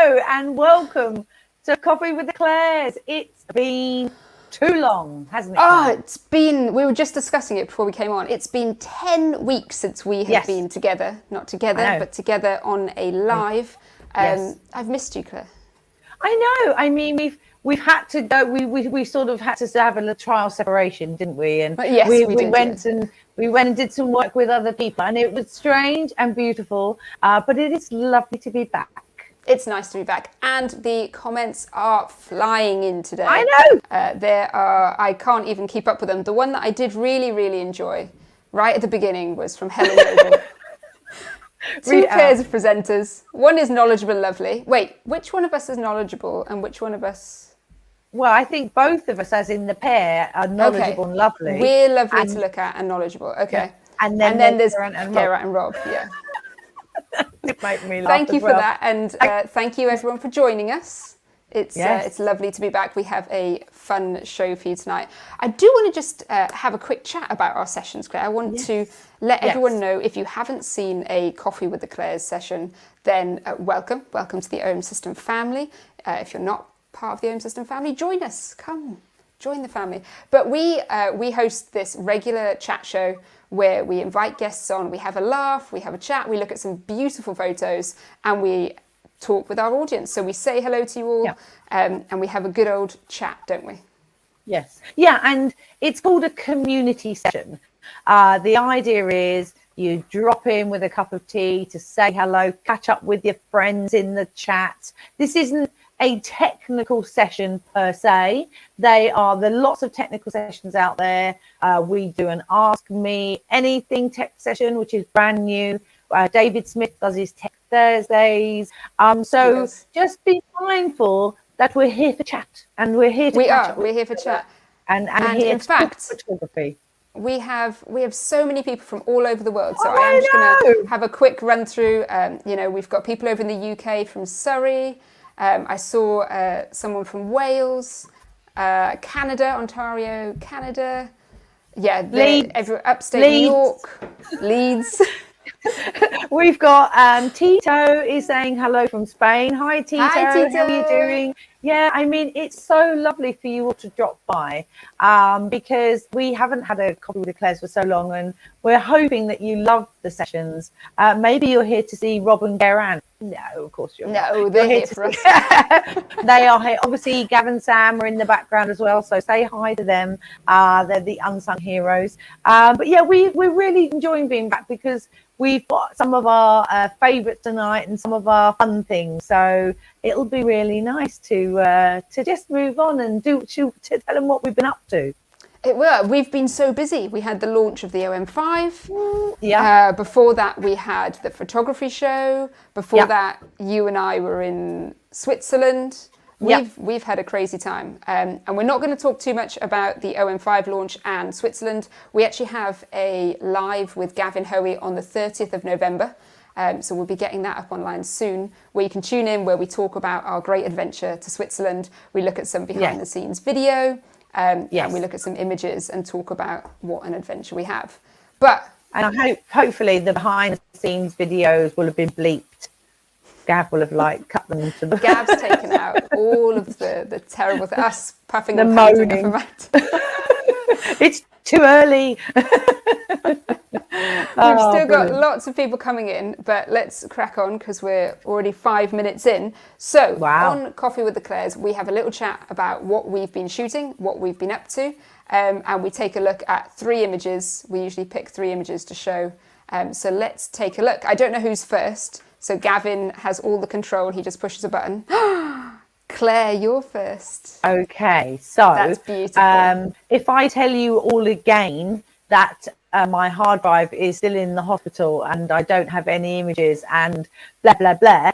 Hello and welcome to Coffee with the Claires. It's been too long, hasn't it? Oh, it's been, we were just discussing it before we came on. It's been 10 weeks since we have been together, not together, but together on a live. I've missed you, Claire. I know. I mean, we've had to go. We sort of had to have a trial separation, didn't we? And yes, we went and did some work with other people, and it was strange and beautiful. But it is lovely to be back. It's nice to be back, and the comments are flying in today. I know. There are, I can't even keep up with them. The one that I did really enjoy right at the beginning was from Helen Noble. Two pairs of presenters. One is knowledgeable and lovely. Wait, which one of us is knowledgeable and which one of us? Well, I think both of us, as in the pair, are knowledgeable and lovely. We're lovely to look at and knowledgeable. Okay. Yeah. And then there's Geraint and Rob. Yeah. It made me laugh. Thank you for that, and thank you everyone for joining us. It's lovely to be back. We have a fun show for you tonight. I do want to just have a quick chat about our sessions, Claire. I want to let everyone know, if you haven't seen a Coffee with the Claires session, then welcome to the OM System family. If you're not part of the OM System family, join us. Come, join the family. But we host this regular chat show where we invite guests on, we have a laugh, we have a chat, we look at some beautiful photos, and we talk with our audience. So we say hello to you all, and we have a good old chat, don't we? Yes. Yeah, and it's called a community session. The idea is you drop in with a cup of tea to say hello, catch up with your friends in the chat. This isn't a technical session per se. There are lots of technical sessions out there. We do an Ask Me Anything tech session, which is brand new. David Smith does his Tech Thursdays. So just be mindful that we're here for chat, and we're here to we're here for chat. And here in fact, photography. We have so many people from all over the world. So I am just going to have a quick run through. We've got people over in the UK from Surrey. I saw someone from Wales, Canada, Ontario, Canada. Yeah, upstate Leeds. New York, Leeds. We've got Tito is saying hello from Spain. Hi, Tito. Hi, Tito. How are you doing? Yeah, I mean, it's so lovely for you all to drop by because we haven't had a Coffee with the Claires for so long, and we're hoping that you love the sessions. Maybe you're here to see Rob and Geraint. No, of course you're not. No, they're here for us. They are here. Obviously, Gav and Sam are in the background as well, so say hi to them. They're the unsung heroes. But yeah, we're really enjoying being back because we've got some of our favourites tonight and some of our fun things. So it'll be really nice to just move on and to tell them what we've been up to. It will. We've been so busy. We had the launch of the OM5. Before that, we had the photography show. Before that, you and I were in Switzerland. We've had a crazy time. And we're not going to talk too much about the OM5 launch and Switzerland. We actually have a live with Gavin Hoey on the 30th of November. So we'll be getting that up online soon, where you can tune in, where we talk about our great adventure to Switzerland. We look at some behind the scenes video. And we look at some images and talk about what an adventure we have. And I hopefully the behind the scenes videos will have been bleeped. Gav will have cut them to the Gav's taken out all of the terrible us puffing the and moaning around. It's too early. We've still got lots of people coming in, but let's crack on because we're already 5 minutes in. So on Coffee with the Claires, we have a little chat about what we've been shooting, what we've been up to, and we take a look at 3 images. We usually pick 3 images to show. So let's take a look. I don't know who's first. So Gavin has all the control. He just pushes a button. Claire, you're first. Okay, so that's beautiful. If I tell you all again that my hard drive is still in the hospital and I don't have any images and blah blah blah,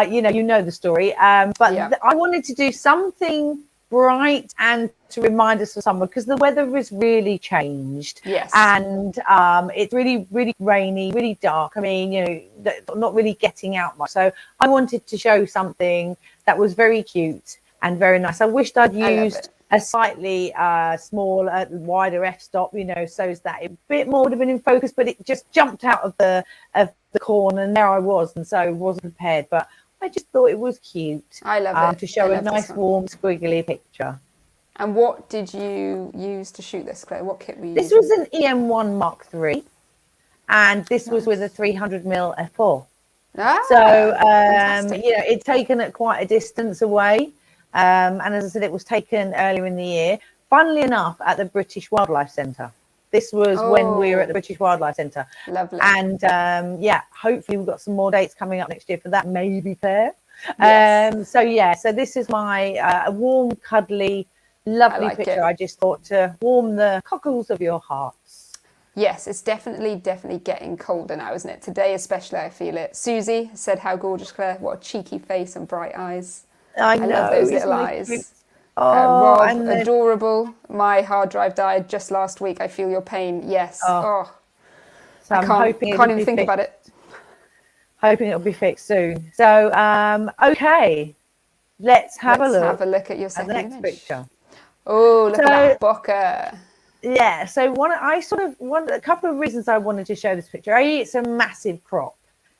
you know the story. I wanted to do something bright and to remind us of summer because the weather has really changed. Yes. And it's really rainy, really dark. I mean, not really getting out much. So I wanted to show something that was very cute and very nice. I wished I'd used a slightly smaller, wider f-stop, so that a bit more would have been in focus, but it just jumped out of the corner and there I was, and so wasn't prepared. But I just thought it was cute. I love it. To show a nice, warm, squiggly picture. And what did you use to shoot this, Claire? What kit were you This using? was an EM1 Mark III, and this was with a 300mm f4. So, it's taken at quite a distance away. And as I said, it was taken earlier in the year, funnily enough, at the British Wildlife Centre. This was when we were at the British Wildlife Centre. Lovely. And hopefully we've got some more dates coming up next year for that, maybe Claire. Yes. So this is my warm, cuddly, lovely picture. I just thought to warm the cockles of your hearts. Yes, it's definitely getting colder now, isn't it? Today especially, I feel it. Susie said, how gorgeous, Claire. What a cheeky face and bright eyes. I know. Love those little eyes. Oh, Rob, adorable. My hard drive died just last week. I feel your pain. Yes. So I can't even think about it. Hoping it'll be fixed soon. So, okay. Let's have a look at your second next picture. Oh, look at that bokeh. Yeah, so a couple of reasons I wanted to show this picture. It's a massive crop.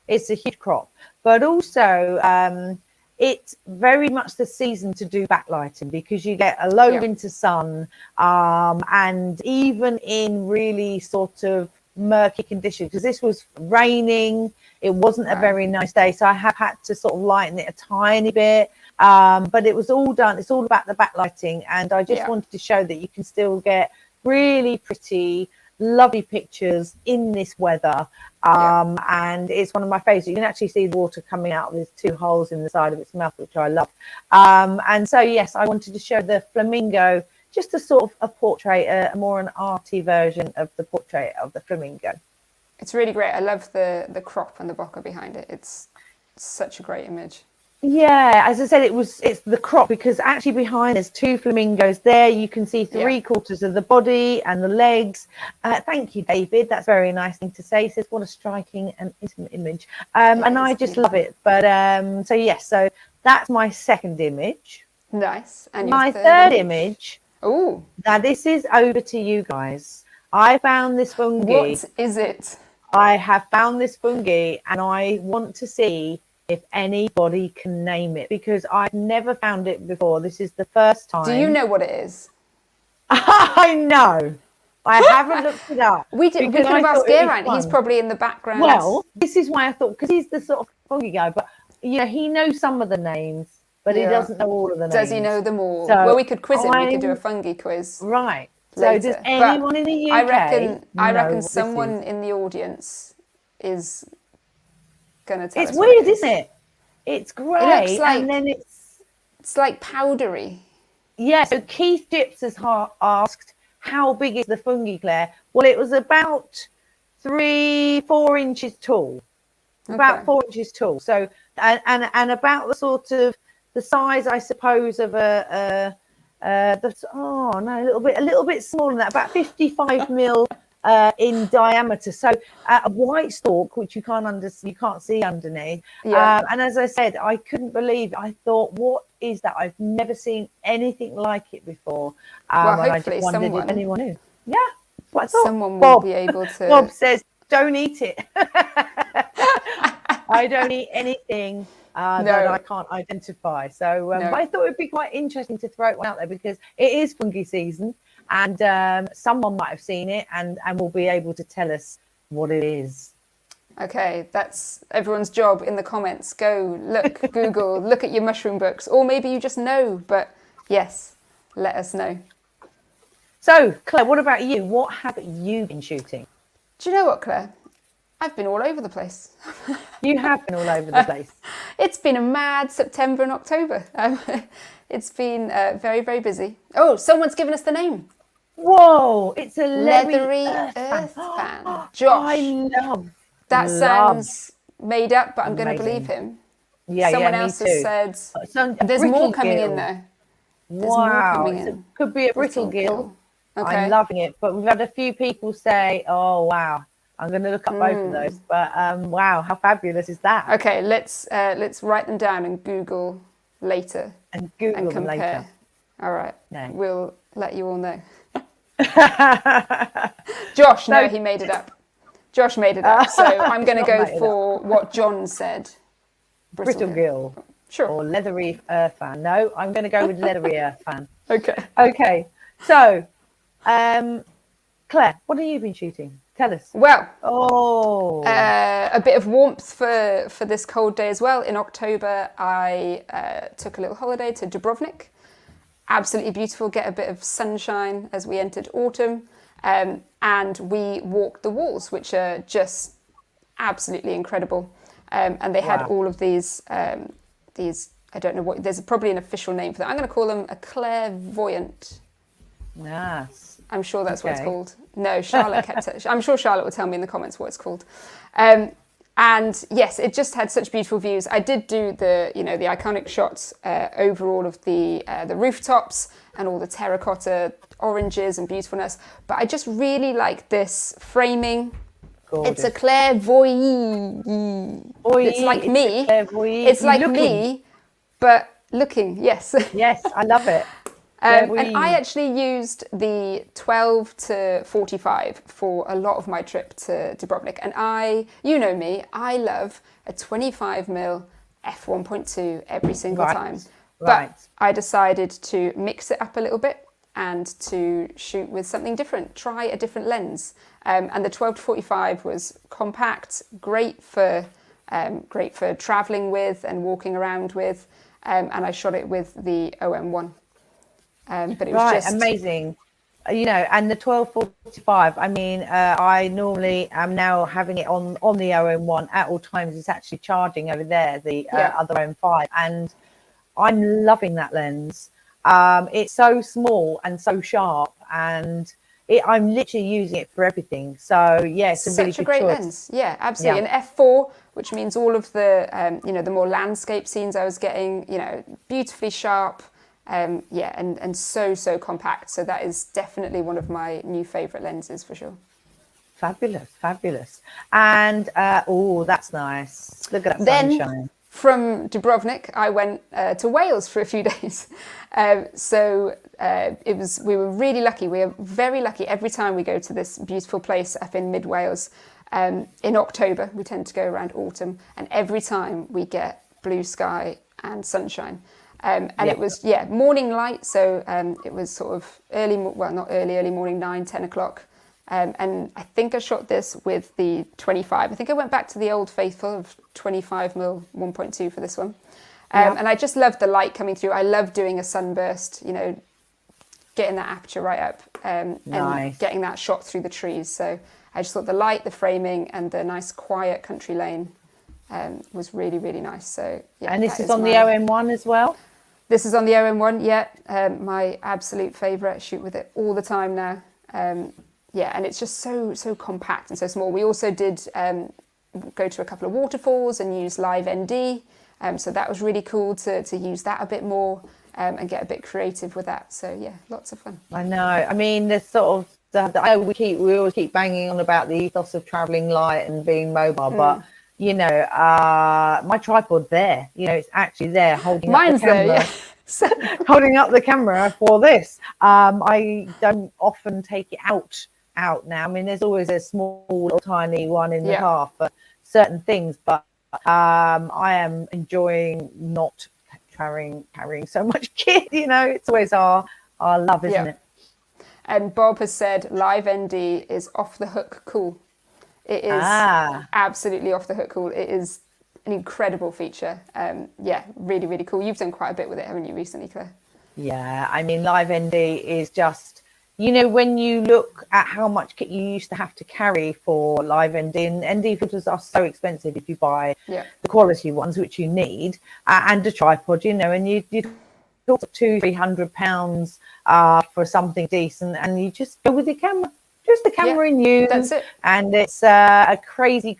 It's a huge crop. But also, it's very much the season to do backlighting because you get a low winter sun, and even in really sort of murky conditions, because this was raining, it wasn't a very nice day, so I have had to sort of lighten it a tiny bit, but it was all done. It's all about the backlighting, and I just wanted to show that you can still get really pretty, lovely pictures in this weather. And it's one of my favorites. You can actually see the water coming out with 2 holes in the side of its mouth, which I love. And so, yes, I wanted to show the flamingo, just a sort of a portrait, more an arty version of the portrait of the flamingo. It's really great. I love the crop and the bokeh behind it. It's such a great image. Yeah, as I said, it's the crop, because actually behind there's 2 flamingos there. You can see 3/4 of the body and the legs. Thank you, David. That's a very nice thing to say. He says, what a striking and intimate image. And I just love it. But so that's my second image. Nice. And my third image. Oh. Now this is over to you guys. I found this fungi. What is it? I have found this fungi, and I want to see if anybody can name it, because I've never found it before. This is the first time. Do you know what it is? I know. I haven't looked it up. We could have asked Geraint. He's probably in the background. Well, this is why I thought, because he's the sort of fungi guy, but he knows some of the names, but he doesn't know all of the names. Does he know them all? So we could quiz him. We could do a fungi quiz. Right. Later. So does anyone in the UK? I reckon someone in the audience is going to tell us. It's weird, isn't it? It's grey, it looks like, and then it's like powdery. Yeah. So Keith Dips has asked, how big is the fungi, Claire? Well, it was about 3-4 inches tall. About 4 inches tall. So and about the sort of the size, I suppose, of a little bit smaller than that, about 55 mil in diameter. So a white stalk, which you can't see underneath. And as I said, I couldn't believe. I thought, what is that? I've never seen anything like it before. Well, hopefully I just wondered if anyone knew. Yeah, that's what I thought. Someone will be able to. Bob says, "Don't eat it." I don't eat anything that I can't identify. So I thought it'd be quite interesting to throw it out there, because it is fungi season, and someone might have seen it and will be able to tell us what it is. Okay, that's everyone's job in the comments. Go look, Google, look at your mushroom books, or maybe you just know, but yes, let us know. So, Claire, what about you? What have you been shooting? Do you know what, Claire? I've been all over the place. You have been all over the place. It's been a mad September and October. It's been very, very busy. Oh, someone's given us the name. Whoa, it's a Leathery Earth fan. Josh. I love that. Sounds made up, but I'm going to believe him. Yeah, Someone else has said there's more coming in there. Wow, it could be a brittle gill. Okay. I'm loving it, but we've had a few people say, "Oh, wow." I'm going to look up both of those, but wow, how fabulous is that? Okay, let's write them down and Google later. And Google them later. All right, no. We'll let you all know. Josh, no, he made it up. Josh made it up, so I'm going to go for what John said. Brittle gill. Sure. Or leathery earth fan. No, I'm going to go with leathery earth fan. Okay. So, Claire, what have you been shooting? Tell us. Well, a bit of warmth for this cold day as well. In October, I took a little holiday to Dubrovnik. Absolutely beautiful. Get a bit of sunshine as we entered autumn. And we walked the walls, which are just absolutely incredible. And they had all of these, I don't know what, there's probably an official name for that. I'm going to call them a clairvoyant. Yes. I'm sure that's what it's called. No, Charlotte kept it. I'm sure Charlotte will tell me in the comments what it's called. And yes, it just had such beautiful views. I did do the iconic shots over all of the rooftops and all the terracotta oranges and beautifulness. But I just really like this framing. Gorgeous. It's a clairvoyant. It's like me. It's like me, but looking. Yes. Yes, I love it. And I actually used the 12 to 45 for a lot of my trip to Dubrovnik. And you know me, I love a 25mm f1.2 every single time. But I decided to mix it up a little bit and to shoot with something different, try a different lens. And the 12 to 45 was compact, great for traveling with and walking around with. And I shot it with the OM1. But it was just amazing, and the 1245. I mean, I normally am now having it on the OM1 at all times. It's actually charging over there, the other OM5, and I'm loving that lens. It's so small and so sharp, and I'm literally using it for everything. So yeah, it's such a great lens. Yeah, absolutely. And f4, which means all of the the more landscape scenes I was getting, beautifully sharp. And so compact. So that is definitely one of my new favourite lenses for sure. Fabulous. And that's nice. Look at that sunshine. Then from Dubrovnik, I went to Wales for a few days. We were really lucky. We are very lucky every time we go to this beautiful place up in mid Wales. In October, we tend to go around autumn, and every time we get blue sky and sunshine. It was morning light, so it was sort of early morning, 9-10 o'clock, and I think I shot this with the 25. I think I went back to the old faithful of 25mm 1.2 for this one, and I just loved the light coming through. I love doing a sunburst, getting that aperture right up, and getting that shot through the trees. So I just thought the light, the framing, and the nice quiet country lane was really, really nice. So and this is on the OM1 as well. This is on the OM1, my absolute favourite. I shoot with it all the time now. And it's just so compact and so small. We also did go to a couple of waterfalls and use live ND. So that was really cool to use that a bit more and get a bit creative with that. So lots of fun. I know. I mean, there's sort of we always keep banging on about the ethos of travelling light and being mobile, but my tripod there, it's actually there holding up the camera. Holding up the camera for this. I don't often take it out now. I mean, there's always a small or tiny one in the car for certain things, but I am enjoying not carrying so much kit. It's always our love, isn't it? And Bob has said live ND is off the hook cool. It is absolutely off the hook cool. It is an incredible feature. Really, really cool. You've done quite a bit with it, haven't you, recently, Claire? Yeah, I mean, live ND is just, when you look at how much kit you used to have to carry for live ND, and ND filters are so expensive if you buy the quality ones, which you need, and a tripod, and you talk £200-300 for something decent, and you just go with your camera. Just the camera in use. That's it. And it's a crazy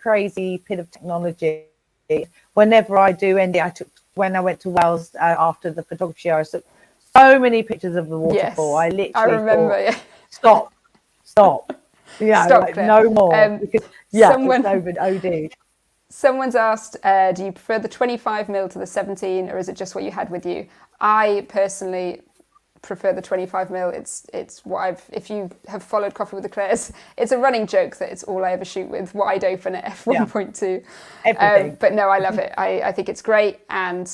pit of technology. Whenever I do ND, when I went to Wales after the photography, I took so many pictures of the waterfall. I literally thought, stop. Yeah, stop, no more. Because, it's over OD. Someone's asked, do you prefer the 25mm to the 17, or is it just what you had with you? I personally prefer the 25mm. It's what if you have followed Coffee with the Claires, it's a running joke that it's all I ever shoot with wide open at f1.2. Everything. But no, I love it. I think it's great, and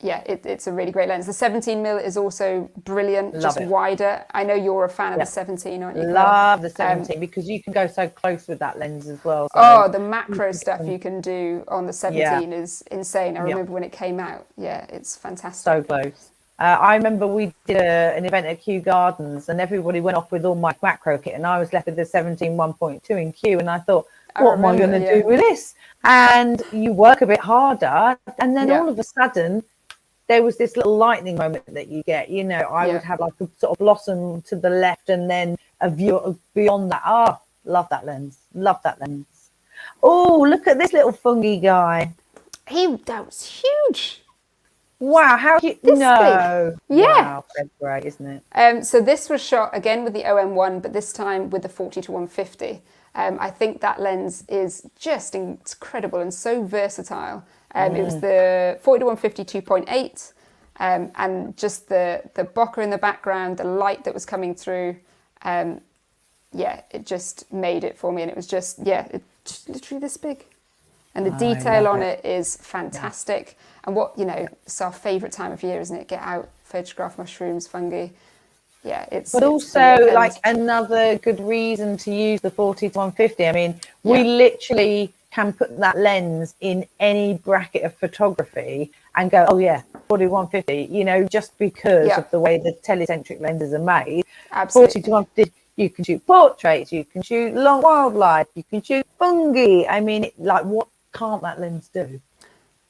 it's a really great lens. The 17mm is also brilliant, wider. I know you're a fan of the 17, aren't you? Love the 17 because you can go so close with that lens as well. So the macro stuff you can do on the 17 is insane. I remember when it came out. Yeah, it's fantastic. So close. I remember we did an event at Kew Gardens and everybody went off with all my macro kit and I was left with the 17 1.2 in Kew and I thought, what am I going to do with this? And you work a bit harder and then all of a sudden there was this little lightning moment that you get. You know, I would have like a sort of blossom to the left and then a view of beyond that. Oh, love that lens. Love that lens. Oh, look at this little fungi guy. That was huge. Wow, how cute. Big. Yeah. Wow, great, isn't it? So this was shot again with the OM1, but this time with the 40-150. I think that lens is just incredible and so versatile. It was the 40-150 2.8, and just the bokeh in the background, the light that was coming through, it just made it for me. And it was just literally this big. And the detail on it is fantastic. Yeah. And it's our favourite time of year, isn't it? Get out, photograph mushrooms, fungi. Yeah, But also, like, another good reason to use the 40-150. I mean, we literally can put that lens in any bracket of photography and go, 40-150, just because of the way the telecentric lenses are made. Absolutely. 40-150, you can shoot portraits, you can shoot long wildlife, you can shoot fungi. I mean, what can't that lens do?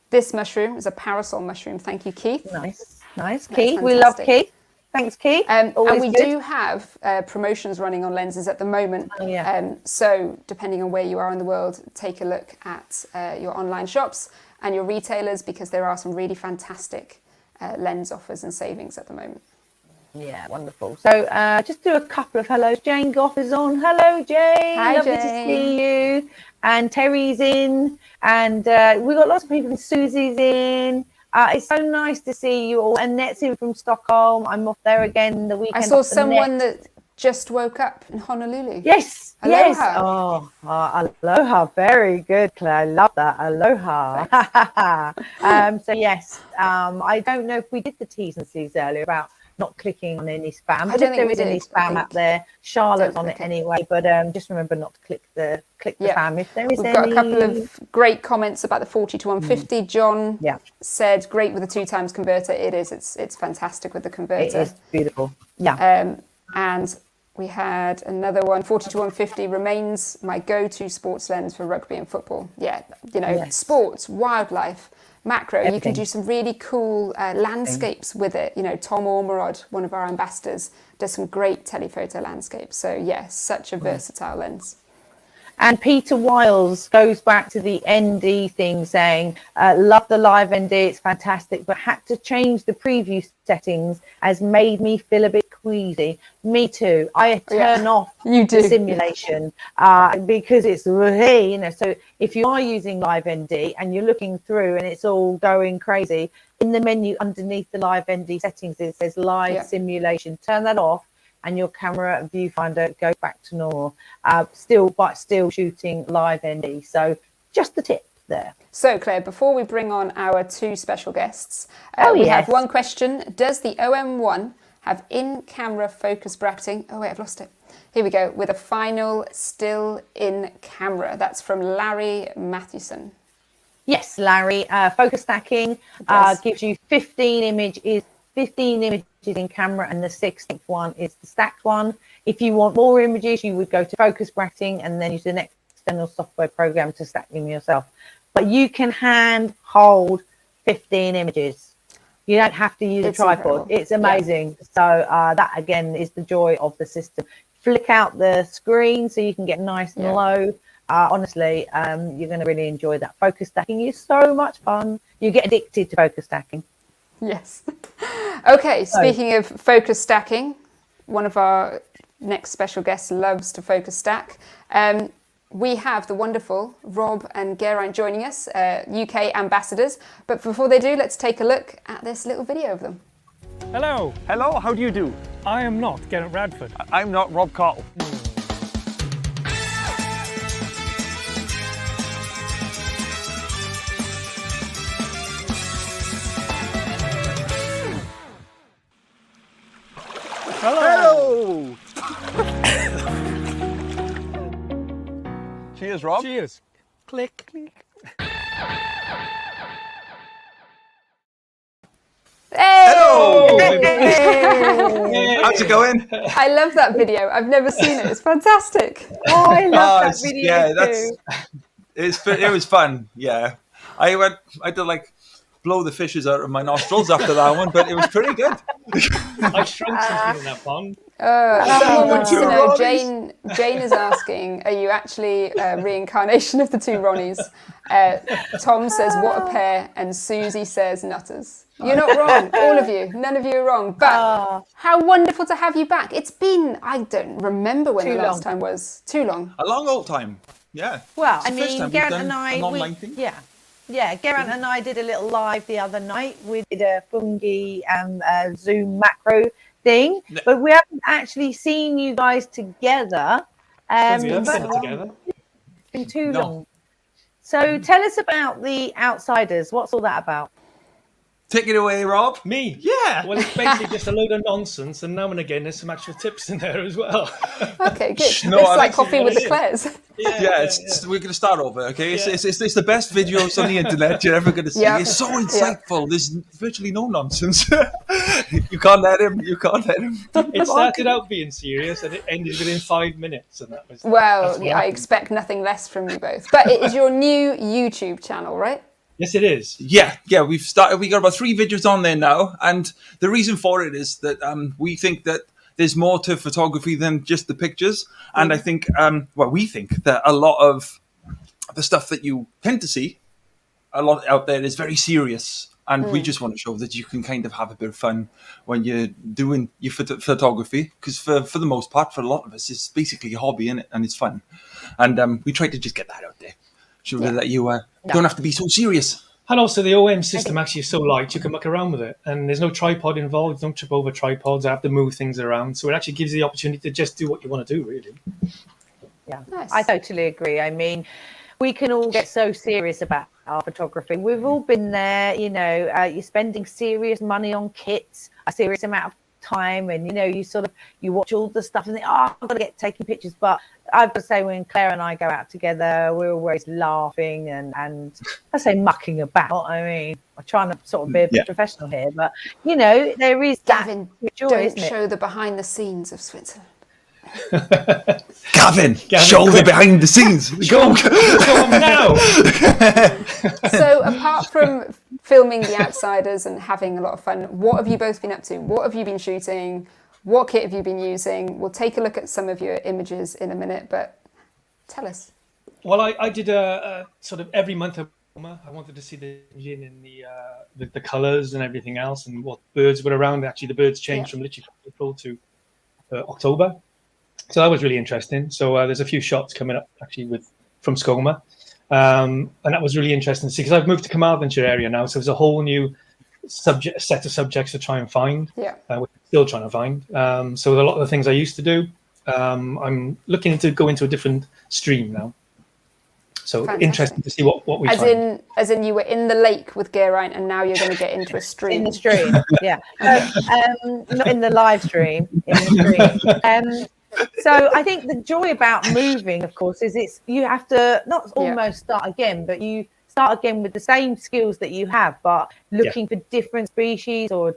This mushroom is a parasol mushroom. Thank you, Keith. Nice. Keith, we love Keith. Thanks, Keith. And we do have promotions running on lenses at the moment. So depending on where you are in the world, take a look at your online shops and your retailers because there are some really fantastic lens offers and savings at the moment. Yeah, wonderful. So just do a couple of hellos. Jane Goff is on. Hello, Jane. Hi, Lovely Jane. to see you. And Terry's in. And we've got lots of people. Susie's in. It's so nice to see you all. Annette's in from Stockholm. I'm off there again the weekend. I saw someone that just woke up in Honolulu. Yes. Aloha. Yes. Oh, aloha. Very good, Claire. I love that. Aloha. So, yes, I don't know if we did the T's and C's earlier about not clicking on any spam. But if there is any spam out there, Charlotte's on it anyway. But just remember not to click the spam if there is any. We've got a couple of great comments about the 40-150. John said, great with the 2x converter. It is. It's fantastic with the converter. It is beautiful. Yeah. And we had another one, 40-150 remains my go-to sports lens for rugby and football. Yeah, sports, wildlife, macro. Everything. You can do some really cool landscapes with it. Tom Ormerod, one of our ambassadors, does some great telephoto landscapes. So yes, such a versatile lens. And Peter Wiles goes back to the ND thing saying, love the live ND, it's fantastic, but had to change the preview settings as made me feel a bit queasy. Me too. I turn off the simulation because it's, so if you are using live ND and you're looking through and it's all going crazy, in the menu underneath the live ND settings, it says live simulation. Turn that off. And your camera and viewfinder go back to normal, still shooting live ND. So just the tip there. So Claire, before we bring on our two special guests, we have one question. Does the OM1 have in-camera focus bracketing? Oh wait, I've lost it. Here we go, with a final still in camera. That's from Larry Mathewson. Yes, Larry. Focus stacking gives you 15 images in camera, and the 16th one is the stacked one. If you want more images, you would go to focus bracketing and then use an external software program to stack them yourself. But you can hand hold 15 images. You don't have to use a tripod. Incredible. It's amazing. So that again is the joy of the system. Flick out the screen so you can get nice and low. Honestly, you're going to really enjoy that. Focus stacking is so much fun. You get addicted to focus stacking. Yes. Okay, speaking of focus stacking, one of our next special guests loves to focus stack. We have the wonderful Rob and Geraint joining us, UK ambassadors. But before they do, let's take a look at this little video of them. Hello. Hello, how do you do? I am not Geraint Radford. I'm not Rob Cottle. Hello. Cheers, Rob. Cheers. Click, click. Hey! How's it going? I love that video. I've never seen it. It's fantastic. Oh, I love that video Yeah, too. it was fun. Yeah, I did like blow the fishes out of my nostrils after that one, but it was pretty good. I shrunk something in that pond. Someone wants to know, Ronnies. Jane is asking, are you actually a reincarnation of the two Ronnies? Tom says, what a pair, and Susie says, nutters. You're not wrong, all of you. None of you are wrong. But how wonderful to have you back. It's been, I don't remember when the last time was. Too long. A long old time. Yeah. Well, It's I the first mean, time we've Geraint done and I, an online thing. Geraint and I did a little live the other night. We did a fungi Zoom macro thing, but we haven't actually seen you guys together. We haven't been It's together. been too No. long. So tell us about the Outsiders. What's all that about? Take it away, Rob. Me? Yeah. Well, it's basically just a load of nonsense, and now and again there's some actual tips in there as well. Okay, good. No, it's I like like coffee it. with the Claires. Yeah, we're going to start over, okay? It's the best videos on the internet you're ever going to see. Yeah. It's so insightful. There's virtually no nonsense. You can't let him. It started out being serious, and it ended within 5 minutes, and that was. Well, that's what yeah, I happened. expect nothing less from you both. But it is your new YouTube channel, right? Yes, it is. Yeah, we've started. We got about 3 videos on there now, and the reason for it is that we think that there's more to photography than just the pictures, and I think, we think that a lot of the stuff that you tend to see a lot out there is very serious, and we just want to show that you can kind of have a bit of fun when you're doing your photography, because for the most part, for a lot of us, it's basically a hobby, innit? And it's fun, and we try to just get that out there. Show that you don't have to be so serious. And also the OM system actually is so light, you can muck around with it. And there's no tripod involved, don't trip over tripods, I have to move things around. So it actually gives you the opportunity to just do what you want to do, really. Yeah, Nice. I totally agree. I mean, we can all get so serious about our photography. We've all been there, you're spending serious money on kits, a serious amount of time, and you watch all the stuff and think, I've got to get taking pictures. But I've got to say, when Claire and I go out together, we're always laughing and I say mucking about. I mean, I'm trying to sort of be a bit professional here, but there is Gavin, that joy, don't isn't it? show the behind the scenes of Switzerland. Gavin, show the behind the scenes. Go now! So apart from filming The Outsiders and having a lot of fun, what have you both been up to? What have you been shooting? What kit have you been using? We'll take a look at some of your images in a minute, but tell us. Well, I did a sort of every month. I wanted to see the engine and the colours and everything else, and what birds were around. Actually, the birds changed from literally April to October, so that was really interesting. So there's a few shots coming up actually from Skoma, and that was really interesting to see, because I've moved to Carmarthenshire area now, so there's a whole new set of subjects to try and find. Yeah, we're still trying to find. So a lot of the things I used to do, I'm looking to go into a different stream now. So fantastic. Interesting to see what we find. As in you were in the lake with Geraint and now you're going to get into a stream. In the stream, yeah. Not in the live stream, in the stream. So I think the joy about moving, of course, is you have to not almost start again, but you start again with the same skills that you have, but looking for different species or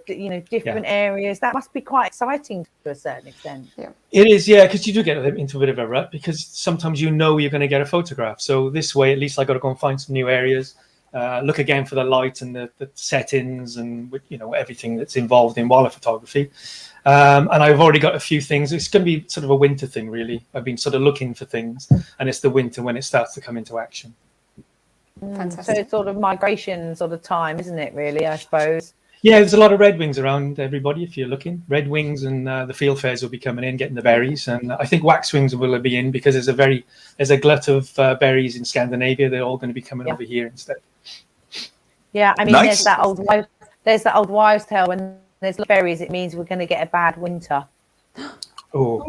different areas. That must be quite exciting to a certain extent. Yeah, it is, because you do get into a bit of a rut, because sometimes you're going to get a photograph. So this way, at least I got to go and find some new areas, look again for the light and the settings and everything that's involved in wildlife photography. And I've already got a few things. It's going to be sort of a winter thing, really. I've been sort of looking for things, and it's the winter when it starts to come into action. fantastic. So it's sort of migration sort of time, isn't it, really, I suppose? Yeah, there's a lot of red wings around everybody if you're looking. Red wings, and the field fares will be coming in, getting the berries. And I think waxwings will be in, because there's a glut of berries in Scandinavia. They're all going to be coming over here instead. Yeah, I mean, Nice. there's that old wives' tale when there's berries, it means we're going to get a bad winter. Oh,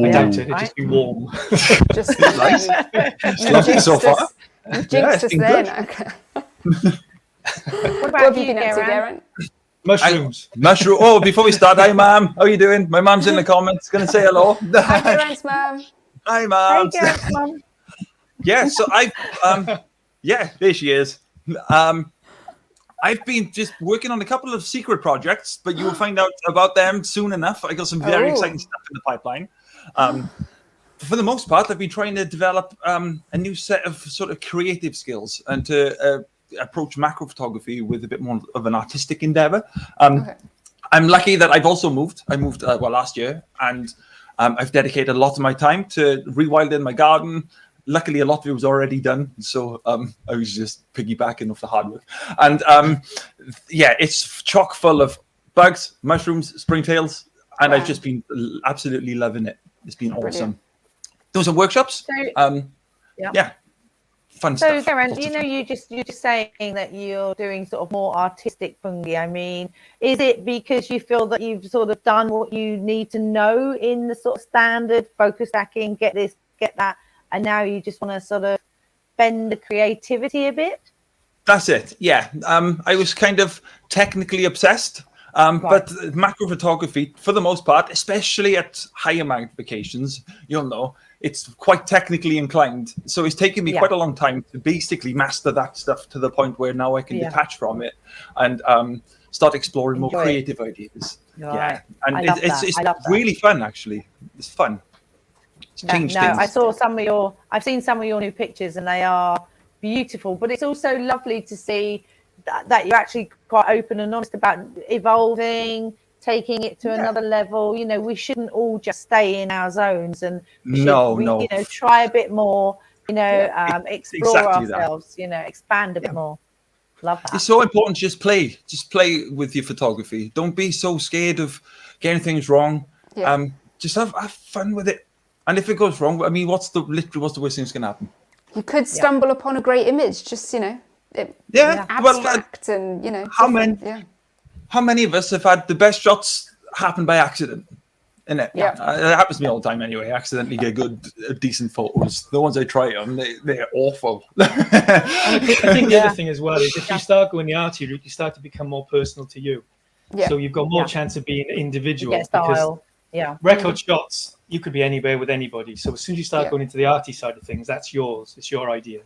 I doubt it. It'd just be warm. Just Nice. It's lovely so far. You jinxed us been there. good. Okay. What What about have you, you been up to, Geraint? Geraint? Mushrooms. Mushroom. Oh, before we start, hi, Mum. How are you doing? My mum's in the comments. Going to say hello. Hi, Geraint's mum. Hi, Hey, Mum. Geraint's mum. Yeah, so yeah, there she is. I've been just working on a couple of secret projects, but you will find out about them soon enough. I got some very exciting stuff in the pipeline. For the most part, I've been trying to develop a new set of sort of creative skills and to approach macro photography with a bit more of an artistic endeavor. I'm lucky that I've also moved. I moved last year, and I've dedicated a lot of my time to rewilding my garden. Luckily, a lot of it was already done, so I was just piggybacking off the hard work. And yeah, it's chock full of bugs, mushrooms, springtails, and I've just been absolutely loving it. It's been awesome. Those are workshops. So, yeah, fun stuff. So, Geraint, you're just saying that you're doing sort of more artistic fungi. I mean, is it because you feel that you've sort of done what you need to know in the sort of standard focus stacking, get this, get that, and now you just want to sort of bend the creativity a bit? That's it. Yeah. I was kind of technically obsessed. But macro photography, for the most part, especially at higher magnifications, you'll know, it's quite technically inclined. So it's taken me quite a long time to basically master that stuff to the point where now I can detach from it and start exploring more creative ideas. Yeah. And it's really fun, actually. It's fun. It's changed things. I've seen some of your new pictures and they are beautiful, but it's also lovely to see that you're actually quite open and honest about evolving, taking it to another level. You know, we shouldn't all just stay in our zones, and you know, try a bit more, you know, explore ourselves, you know, expand a bit more. Love that. It's so important. Just play with your photography. Don't be so scared of getting things wrong. Just have fun with it. And if it goes wrong, I mean, what's the worst thing that's going to happen? You could stumble upon a great image, just, you know, abstract and, you know. How many of us have had the best shots happen by accident? Innit? It happens to me all the time anyway. I accidentally get decent photos. The ones I try on, they're awful. I think the other thing as well is if you start going the arty route, you start to become more personal to you. So you've got more chance of being individual. Get style. Record shots, you could be anywhere with anybody. So as soon as you start going into the arty side of things, that's yours. It's your idea.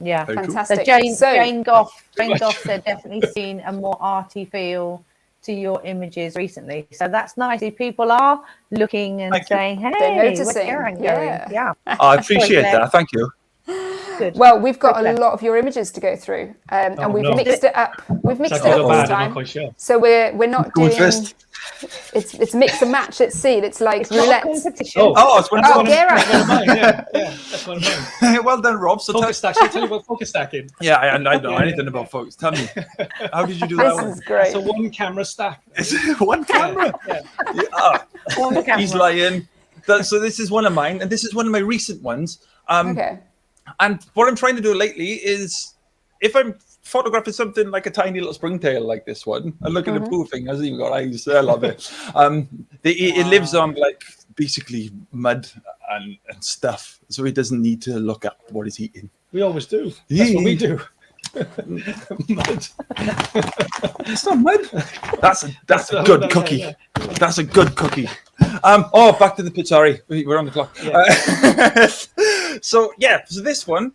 Yeah, fantastic. So Jane Goff said definitely seen a more arty feel to your images recently. So that's nice. People are looking and saying, "Hey, they're noticing." Yeah. I appreciate that. Thank you. Good. Well, we've got a lot of your images to go through, and we've mixed it up. We've mixed it up this time. I'm not quite sure. So we're not doing. It's mix and match. Let's see. It's like roulette. It's one of mine. Yeah, that's one of mine. Well done, Rob. So focus stack. Shall I tell you about focus stacking? Yeah, I know anything about focus. Tell me, how did you do that? This is great. It's a one camera stack. Is it one camera? One camera. He's lying. So this is one of mine, and this is one of my recent ones. And what I'm trying to do lately is, if I'm photographing something like a tiny little springtail like this one, and look at the poor thing, hasn't even got eyes. I love it. It lives on like basically mud and stuff, so it doesn't need to look at what it's eating. We always do. That's what we do. Mud. It's not mud. That's a good cookie. Yeah. That's a good cookie. Back to the pit. Sorry, we're on the clock. So this one,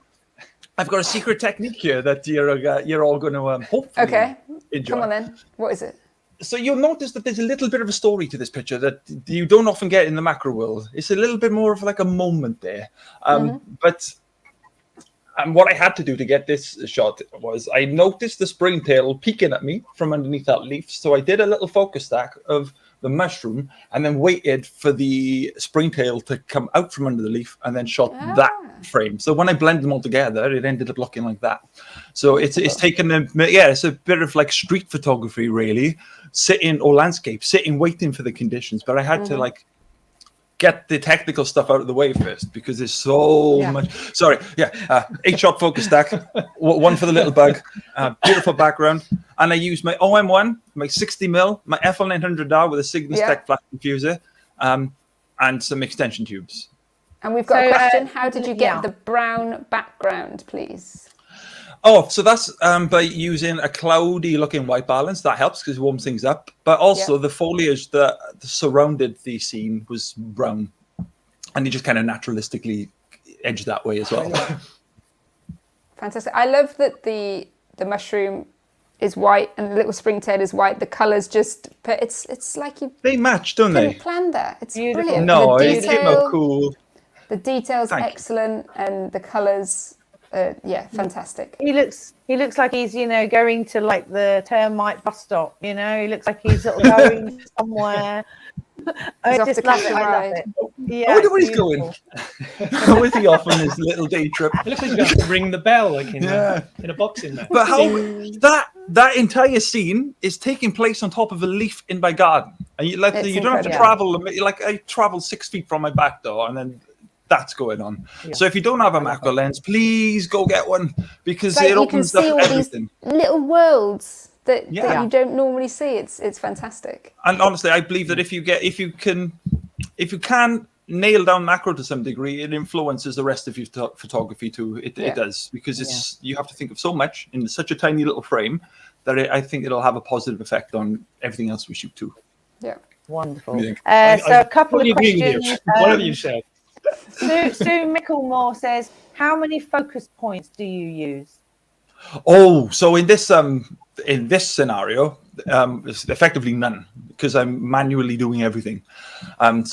I've got a secret technique here that you're all going to hopefully enjoy. Come on then. What is it? So you'll notice that there's a little bit of a story to this picture that you don't often get in the macro world. It's a little bit more of like a moment there. But what I had to do to get this shot was I noticed the springtail peeking at me from underneath that leaf. So I did a little focus stack of the mushroom and then waited for the springtail to come out from under the leaf and then shot that frame. So when I blended them all together, it ended up looking like that. So it's taken it's a bit of like street photography really, landscape, waiting for the conditions. But I had to like get the technical stuff out of the way first because there's so much. Sorry, 8-shot focus stack, one for the little bug, beautiful background. and I use my OM1, my 60mm, my FL900R with a Cygnus Tech flash diffuser, and some extension tubes. And we've got a question. How did you get the brown background, please? Oh, so that's by using a cloudy looking white balance. That helps because it warms things up. But also the foliage that surrounded the scene was brown. And you just kind of naturalistically edge that way as well. Fantastic. I love that the mushroom is white and the little springtail is white. The colours just, but it's like they match, don't they? Planned that. It's beautiful. Brilliant. No, it came out cool. The detail's excellent, and the colours, fantastic. He looks like he's, going to like the termite bus stop. He looks like he's sort of going somewhere. I off just to love catch it. a I love ride. it. Yeah, I wonder where he's going. Where's he off on his little day trip? It looks like you have to ring the bell, like in a box in there. But how that entire scene is taking place on top of a leaf in my garden, and you don't have to travel. Like I travel 6 feet from my back door, and then that's going on. Yeah. So if you don't have a macro lens, please go get one, because it opens up everything. Little worlds that you don't normally see. It's fantastic. And honestly, I believe that if you can nail down macro to some degree, it influences the rest of your photography too. It does, because you have to think of so much in such a tiny little frame that I think it'll have a positive effect on everything else we shoot too. Yeah, wonderful. So a couple of questions. Whatever you said. Sue Micklemore says, how many focus points do you use? Oh, so in this scenario, it's effectively none, because I'm manually doing everything. But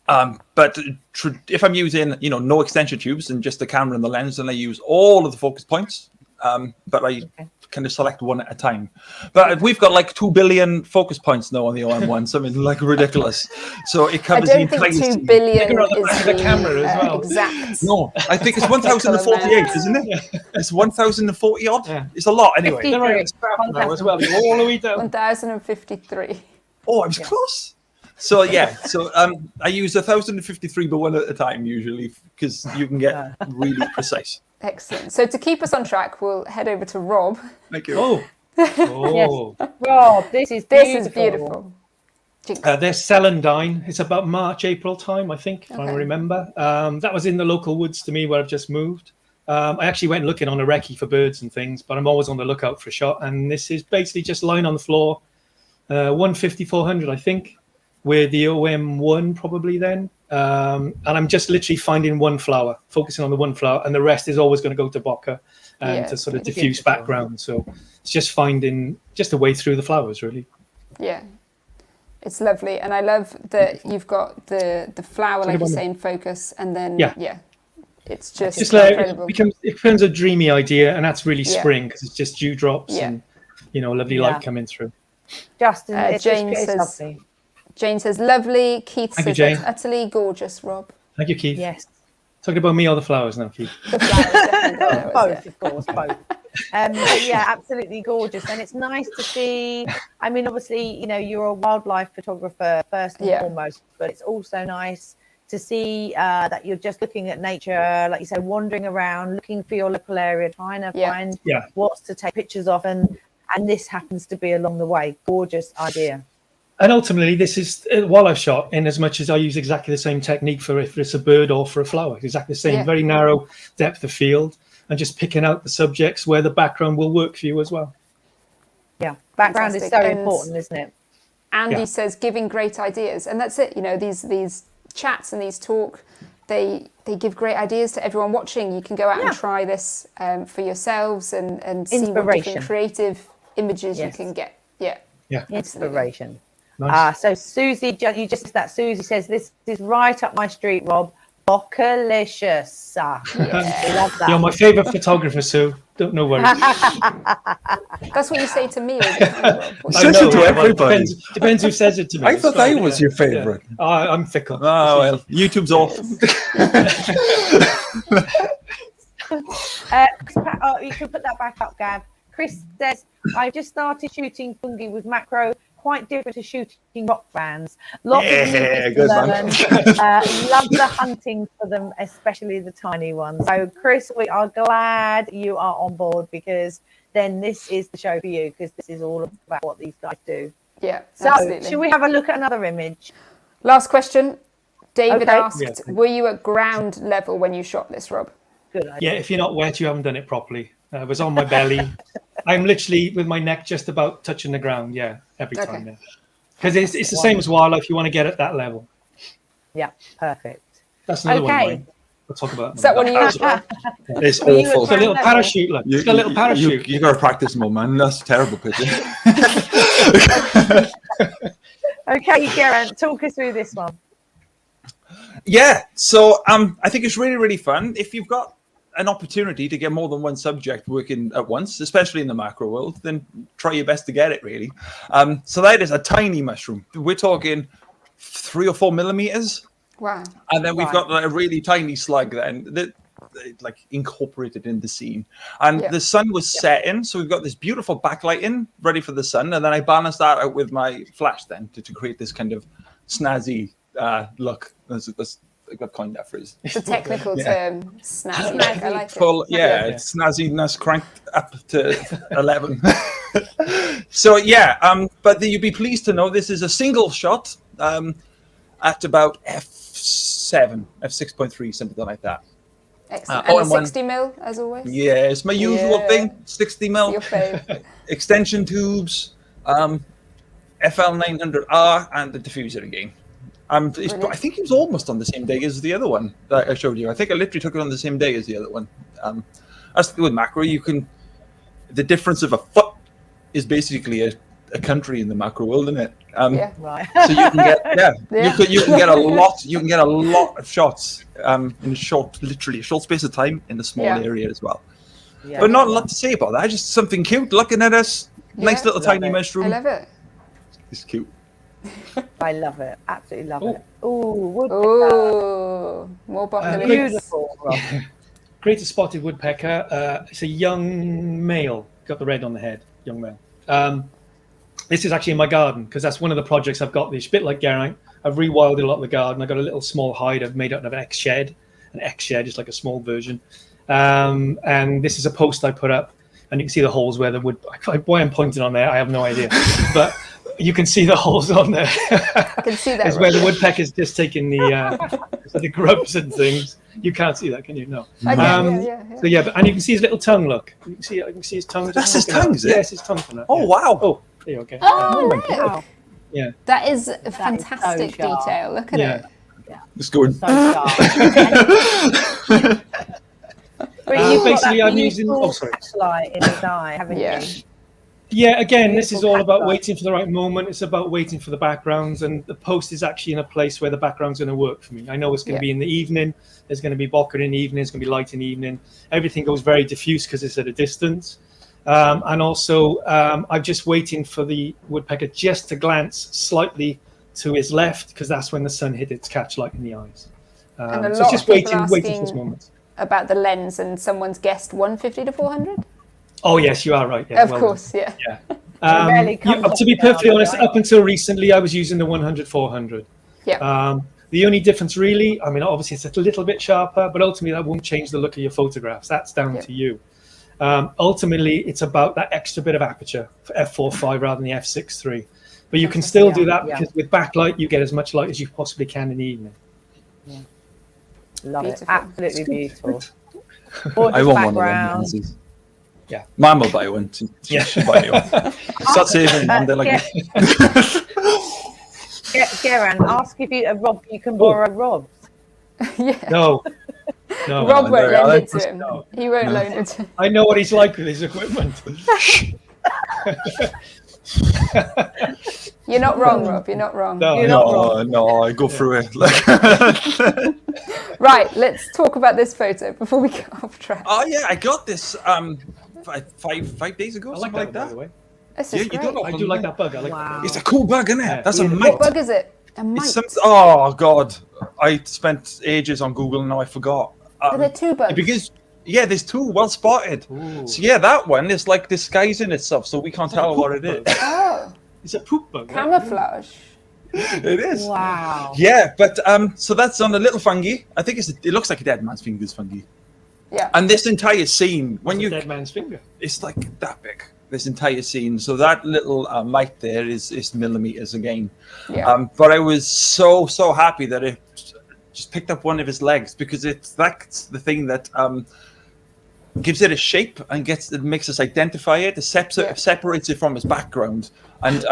if I'm using, no extension tubes and just the camera and the lens, then I use all of the focus points. But I kind of select one at a time. But we've got like 2 billion focus points now on the OM1, something like ridiculous. So it covers the entire scene. I don't think 2 billion is the camera as well. Exact. No, I think it's 1,048, isn't it? It's 1,040 odd. Yeah. It's a lot anyway. Now as well. All the way down. 1,053. Oh, I was close. So I use 1,053, but one at a time usually, because you can get really precise. Excellent. So to keep us on track, we'll head over to Rob. Thank you. Oh. Yes. Rob, this is beautiful. There's Celandine. It's about March, April time, I think, if I remember. That was in the local woods to me where I've just moved. I actually went looking on a recce for birds and things, but I'm always on the lookout for a shot. And this is basically just lying on the floor, 150-400, I think, with the OM1 probably then. And I'm just literally finding one flower, focusing on the one flower, and the rest is always going to go to bokeh and to sort of diffuse background. So it's just finding just a way through the flowers, really. Yeah, it's lovely. And I love that you've got the flower, like you say, in focus, and then, it's just incredible. It becomes a dreamy idea, and that's really spring, because it's just dewdrops and, lovely light coming through. Justin, Jane says, lovely. Keith says, Jane. That's utterly gorgeous, Rob. Thank you, Keith. Yes. Talking about me or the flowers now, Keith? The flowers, both, of course, both. But yeah, absolutely gorgeous. And it's nice to see, I mean, obviously, you're a wildlife photographer first and foremost, but it's also nice to see that you're just looking at nature, like you say, wandering around, looking for your local area, trying to find what's to take pictures of. And this happens to be along the way. Gorgeous idea. And ultimately, this is wildlife shot, in as much as I use exactly the same technique for if it's a bird or for a flower. Exactly the same, very narrow depth of field, and just picking out the subjects where the background will work for you as well. Yeah, background is so important, isn't it? Andy says, giving great ideas. And that's it. These chats and these talk, they give great ideas to everyone watching. You can go out and try this for yourselves and see what different creative images you can get. Yeah. Inspiration. Nice. So Susie, you just that Susie says, this is right up my street, Rob. Bokalicious. Love that. You're my favourite photographer, Sue. No worries. That's what you say to me. Says it to everybody. Depends who says it to me. I thought I was your favourite. Yeah. I'm fickle. Oh, well, YouTube's off. You can put that back up, Gav. Chris says, I've just started shooting fungi with macro. quite different to shooting rock bands. Lots of new Yeah, bits good to man. learn. Love the hunting for them, especially the tiny ones. So, Chris, we are glad you are on board, because then this is the show for you, because this is all about what these guys do. Yeah, So, absolutely. should we have a look at another image? Last question. David Okay. asked, were you at ground level when you shot this, Rob? Good idea. Yeah, if you're not wet, you haven't done it properly. I was on my belly. I'm literally with my neck just about touching the ground. Yeah, every time. Yeah. Because it's the same as wildlife. You want to get at that level. Yeah, perfect. That's another one of Okay. mine. We'll talk about Is that one of yours, Rob? It's Were you awful. It's a little parachute. Look. It's got a little parachute. You got to practice more, man. That's a terrible picture. Okay, Geraint, talk us through this one. Yeah, so I think it's really, really fun. If you've got an opportunity to get more than one subject working at once, especially in the macro world, then try your best to get it, really. So that is a tiny mushroom. We're talking 3 or 4 millimeters. Wow. And then we've got like a really tiny slug then that like incorporated in the scene. And the sun was setting, so we've got this beautiful backlighting ready for the sun. And then I balanced that out with my flash then to create this kind of snazzy look. That's what coined that phrase. It's a technical term, snazzy. I like it. It's snazziness cranked up to 11. So yeah, but you'd be pleased to know this is a single shot at about f7, f6.3, something like that. Excellent. And 60 mil, as always? Yeah, it's my usual thing, 60 mil. Your fave. Extension tubes, FL900R, and the diffuser again. I think it was almost on the same day as the other one that I showed you. I think I literally took it on the same day as the other one. That's with macro. The difference of a foot is basically a country in the macro world, isn't it? Right. So you can get you can get a lot. You can get a lot of shots in literally a short space of time in a small area as well. Yeah. But not a lot to say about that. Just something cute. Looking at us, nice little tiny mushroom. I love it. It's cute. I love it. Absolutely love it. Ooh, woodpecker. Ooh, more bottom. Beautiful. Rob. Greater spotted woodpecker. It's a young male. Got the red on the head. Young male. This is actually in my garden because that's one of the projects I've got. This bit like Geraint. I've rewilded a lot of the garden. I've got a little small hide I've made out of X shed. An X shed is like a small version. And this is a post I put up, and you can see the holes where the wood. Why I'm pointing on there, I have no idea, but you can see the holes on there. I can see that. It's where the woodpecker's just taking the grubs and things. You can't see that, can you? No. So yeah, and you can see his little tongue. Look, you can see. I can see his tongue. That's his tongue, is it? Yes, his tongue. From that. Oh wow! Oh, there you go. Oh, Wow. Yeah. that is a fantastic so sharp. detail. Look at it. It's good. So sharp. But you've basically, got I'm that using. beautiful Oh, sorry. flashlight in his eye, haven't Yeah. you? Yeah, again, this is Beautiful all about background. waiting for the right moment. It's about waiting for the backgrounds, and the post is actually in a place where the background's going to work for me. I know it's going to be in the evening. There's going to be bokeh in the evening. It's going to be light in the evening. Everything goes very diffuse because it's at a distance. And also, I'm just waiting for the woodpecker just to glance slightly to his left because that's when the sun hit its catch light in the eyes. And a So lot it's just of people waiting for asking this moment. about the lens, and someone's guessed 150 to 400. Oh, yes, you are right. Yeah, Of well course, yeah. done. rarely comes To be up now, perfectly honest, right? up until recently, I was using the 100-400. Yeah. The only difference really, I mean, obviously it's a little bit sharper, but ultimately that won't change the look of your photographs. That's down to you. Ultimately, it's about that extra bit of aperture for f4.5 rather than the f6.3. But you can still do that because with backlight, you get as much light as you possibly can in the evening. Love Beautiful. it. Absolutely beautiful. I want one of them. Background. Yeah. Mine will buy one. Yeah. Buy you one. Start saving them. They're like, Geraint, ask if Rob, you can borrow Rob's. No. Rob won't no, lend it to that's- him. no. He won't loan it to him. I know what he's like with his equipment. You're not wrong, Rob. You're not wrong. No. You're not wrong. no, I go through it. Right, let's talk about this photo before we get off track. Oh yeah, I got this 5 days ago, I like something like that, by that. the way. This Yeah, is you great. don't know. I do like that bug. I like Wow. It's a cool bug, isn't it? Yeah, That's a beautiful. mite. What bug is it? A mite. Oh god, I spent ages on Google and now I forgot. Are there two bugs? Because there's two, well spotted. Ooh. So yeah, that one is like disguising itself, so we can't tell what it is. Oh, It's a poop bug. Right? Camouflage. It is. Wow. Yeah, but so that's on a little fungi. I think it looks like a dead man's fingers fungi. Yeah. And this entire scene, when It's a dead man's finger. it's like that big. This entire scene. So that little mite there is millimeters again. Yeah. But I was so happy that it just picked up one of his legs, because that's the thing that gives it a shape and makes us identify it. It separates it from his background. And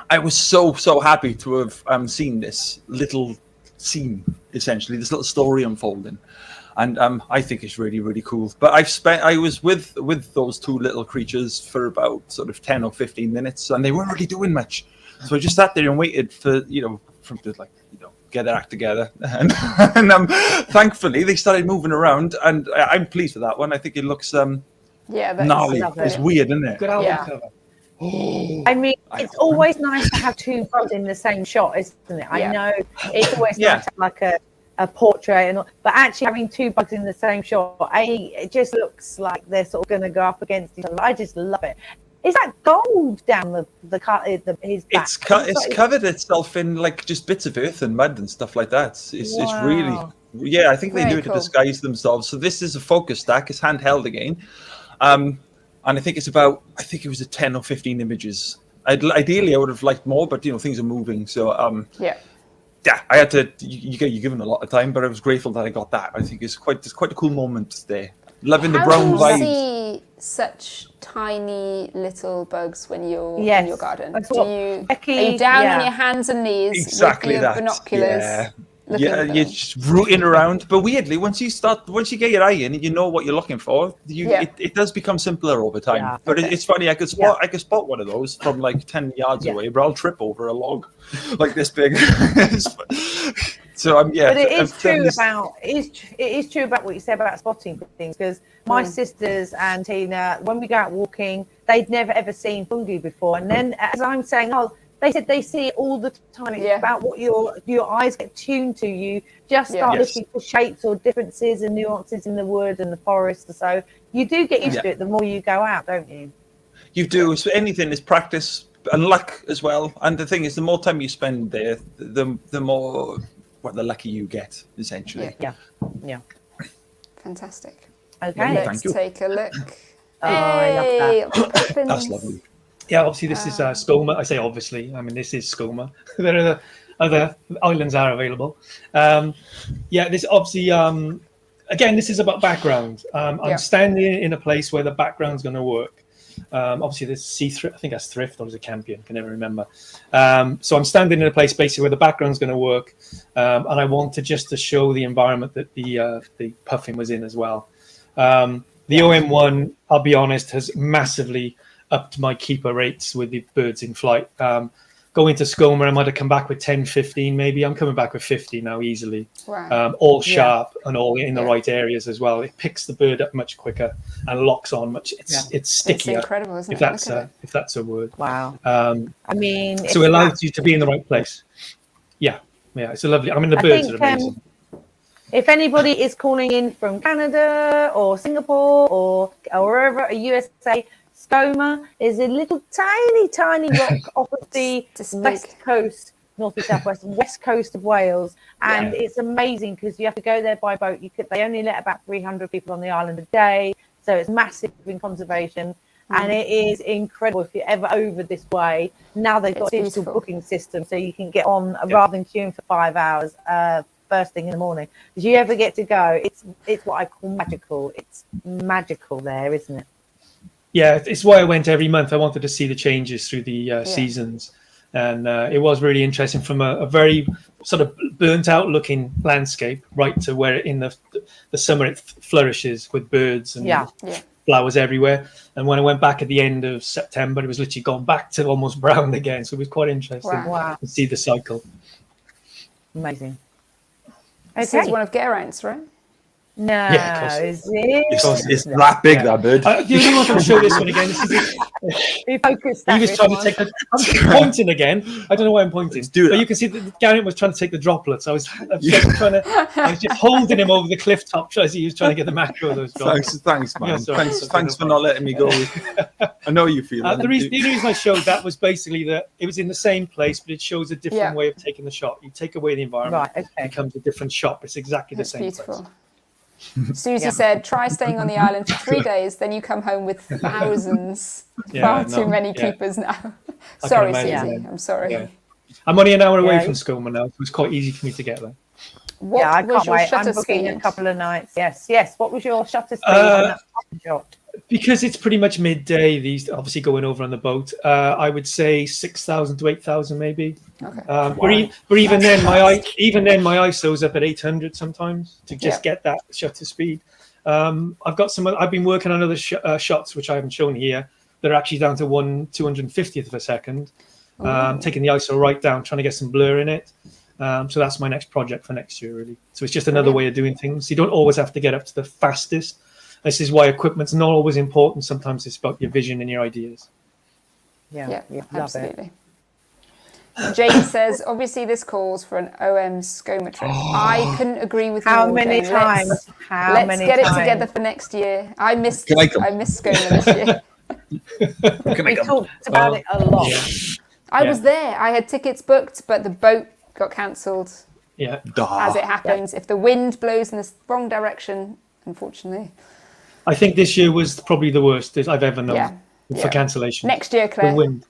I was so happy to have seen this little scene, essentially, this little story unfolding. And I think it's really, really cool. But I was with those two little creatures for about sort of 10 or 15 minutes, and they weren't really doing much. So I just sat there and waited for, from to get their act together. And thankfully they started moving around, and I'm pleased with that one. I think it looks gnarly. It's weird, isn't it? Good album Yeah. cover. I mean, it's always nice to have two bugs in the same shot, isn't it? I know it's always nice to have like a portrait and all, but actually having two bugs in the same shot, it just looks like they're sort of going to go up against each other. I just love it. Is that gold down his back? It's covered itself in like just bits of earth and mud and stuff like that. It's really, I think they do it to disguise themselves. So this is a focus stack. It's handheld again. And I think it was a 10 or 15 images. Ideally, I would have liked more, but things are moving. So I had to. You're given a lot of time, but I was grateful that I got that. I think it's quite a cool moment there. Loving the brown How vibes. do you see such tiny little bugs when you're in your garden? Are you down on your hands and knees with your binoculars? Yeah, you're just rooting around. But weirdly, once you get your eye in and you know what you're looking for, it does become simpler over time. Yeah, but it's funny, I could spot one of those from like 10 yards away, but I'll trip over a log like this big. So but it is true about what you said about spotting things, because my sisters and Tina, when we go out walking, they'd never ever seen fungi before, and then as I'm saying, they said they see it all the time. It's about what your eyes get tuned to. You just start looking for shapes or differences and nuances in the wood and the forest. So you do get used to it the more you go out, don't you? You do. So anything is practice and luck as well. And the thing is, the more time you spend there, the more the lucky you get, essentially. Yeah. Fantastic. Okay. Let's take a look. I love that. That's lovely. Yeah, obviously this is Skoma. I say obviously. I mean, this is Skoma. There are other islands are available. This obviously. Again, this is about background. I'm standing in a place where the background's going to work. Obviously, there's Thrift. I think that's Thrift, or is it Campion? I can never remember. So I'm standing in a place basically where the background's going to work, and I want to show the environment that the puffin was in as well. The OM1, I'll be honest, has massively upped my keeper rates with the birds in flight. Going to Skoma, I might have come back with 10, 15 maybe. I'm coming back with 50 now easily. Wow. All sharp and all in the right areas as well. It picks the bird up much quicker and locks on much. It's stickier. It's incredible, isn't it? If that's a word. Wow. I mean, so it allows you to be in the right place. Yeah, it's a lovely. I mean, the birds are amazing. If anybody is calling in from Canada or Singapore or wherever, USA, Skoma is a little tiny rock off of the west coast, west coast of Wales, and it's amazing because you have to go there by boat. They only let about 300 people on the island a day, so it's massive in conservation, and it is incredible if you're ever over this way. Now they've got a digital booking system, so you can get on rather than queuing for 5 hours. First thing in the morning. Did you ever get to go? It's what I call magical. It's magical there, isn't it? Yeah, it's why I went every month. I wanted to see the changes through the seasons, and it was really interesting from a very sort of burnt out looking landscape right to where in the summer it flourishes with birds and flowers everywhere. And when I went back at the end of September, it was literally gone back to almost brown again. So it was quite interesting to see the cycle. Amazing. Okay. This is one of Geraint's, right? No, Yeah, of course. is it? It's that big, that bird. You really want to show this one again? He focused He that was this trying to one. take I'm pointing again. I don't know why I'm pointing. Let's do that. But you can see that Geraint was trying to take the droplets. I was just holding him over the cliff top as he was trying to get the macro of those droplets. Thanks, man. Yeah, sorry. Thanks for not letting me go. I know you feel that. The reason I showed that was basically that it was in the same place, but it shows a different way of taking the shot. You take away the environment, it becomes a different shot. It's exactly the same beautiful. place. Susie said, try staying on the island for 3 days, then you come home with thousands. Far too many keepers now. Sorry, Susie. I'm sorry. Yeah. I'm only an hour away from Skomer now, so it's quite easy for me to get there. I can't wait. I'm booking a couple of nights. Yes. What was your shutter speed on that shot? Because it's pretty much midday, these obviously going over on the boat, I would say 6,000 to 8,000 maybe. Okay. But even then, my ISO is up at 800 sometimes to just get that shutter speed. I've been working on other shots which I haven't shown here that are actually down to 250th of a second. Taking the ISO right down, trying to get some blur in it. So that's my next project for next year, really. So it's just another way of doing things. You don't always have to get up to the fastest. This is why equipment's not always important. Sometimes it's about your vision and your ideas. Yeah, absolutely. Jane says, obviously this calls for an OM Skomer trip. I couldn't agree with you. How many times? Let's get it together for next year. I missed Skomer this year. We talked about it a lot. I was there. I had tickets booked, but the boat got cancelled. Yeah. As it happens. If the wind blows in the wrong direction, unfortunately. I think this year was probably the worst I've ever known for cancellation. Next year, Claire. The wind.